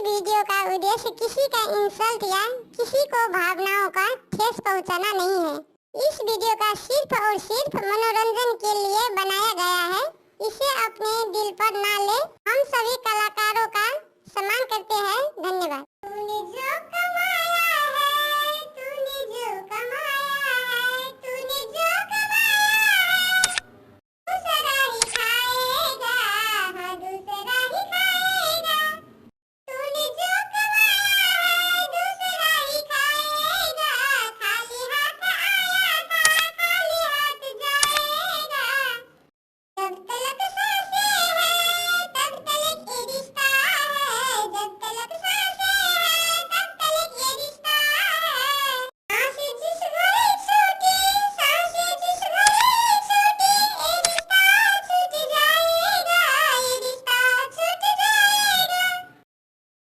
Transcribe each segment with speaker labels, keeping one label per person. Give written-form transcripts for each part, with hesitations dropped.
Speaker 1: Video का उद्देश्य किसी का इंसल्ट या किसी को भावनाओं का ठेस पहुंचाना नहीं है। इस वीडियो का सिर्फ और सिर्फ मनोरंजन के लिए बनाया गया है। इसे अपने दिल पर ना ले। हम सभी कलाकारों का सम्मान करते हैं। धन्यवाद। तूने जो कमाया है, तूने जो कमाया है, तूने जो कमाया है, दूसरा ही खाएगा, हाँ दूसरा ही खाएगा। तूने जो कमाया है, दूसरा ही खाएगा। खाली हाथ आया था, खाली हाथ जाएगा। जब तलक सांसें हैं, तब तलक ये रिश्ता है। जब तलक सांसें हैं, तब तलक ये रिश्ता है। सांसें जिस घड़ी छूटी, सांसें जिस घड़ी छूटी, ये रिश्ता छूट जाएगा, ये रिश्ता छूट जाएगा।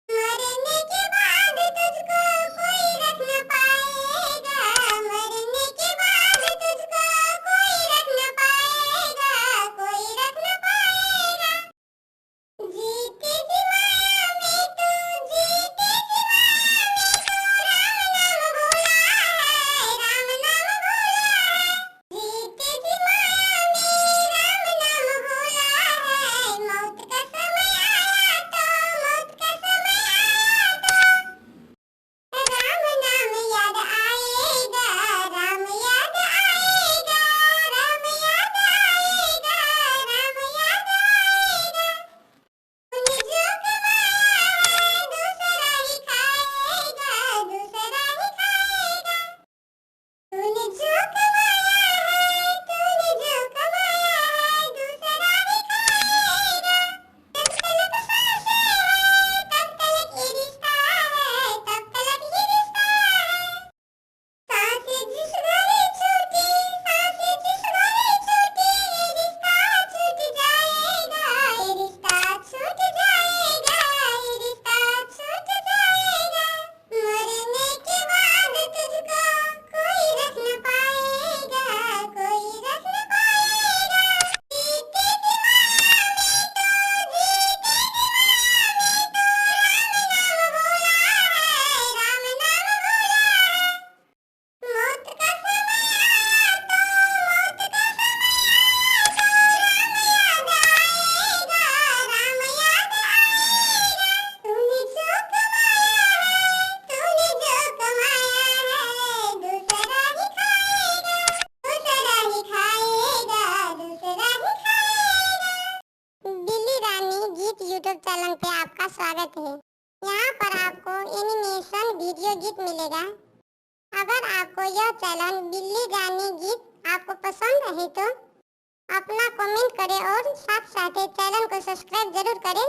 Speaker 1: मरने के बाद तुझको कोई रख न पाएगा, मरने के बाद तुझको कोई रख न पाएगा, कोई रख न पाएगा। जीते जी माया में तू, जीते जी माया में तू, राम नाम भूला है, राम नाम भूला है। जीते जी माया में राम नाम भूला है। मौत का समय आया तो, मौत का समय आया तो, राम नाम याद आएगा, राम याद आएगा, राम याद आएगा, राम याद आएगा। तूने जो कमाया है, दूसरा ही खाएगा, दूसरा ही खाएगा। तूने जो कमाया है, तूने जो कमाया है, दूसरा ही खाएगा। जब तलक सांसें हैं, तब तलक ये रिश्ता है, तब तलक ये रिश्ता है। सांसें जिस घड़ी छूटी, सांसें जिस घड़ी छूटी, ये रिश्ता छूट जाएगा, ये रिश्ता छूट जाएगा, ये रिश्ता छूट जाएगा। मरने के बाद तुझको कोई रख न पाएगा, कोई रख न पाएगा। जीते जी माया में तू, जीते जी माया में तू, राम नाम भूला है, राम नाम भूला है। मौत का समय आया तो, मौत का समय आया तो, राम याद आएगा, राम याद आएगा। तूने जो कमाया है, तूने जो कमाया है, दूसरा ही खाएगा, दूसरा ही खाएगा, दूसरा ही खाएगा। बिल्ली रानी गीत यूट्यूब चैनल पे आपका स्वागत है। यहाँ पर आपको एनिमेशन वीडियो गीत मिलेगा। अगर आपको यह चैनल बिल्ली रानी गीत आपको पसंद है तो अपना कमेंट करें और साथ साथ चैनल को सब्सक्राइब जरूर करें।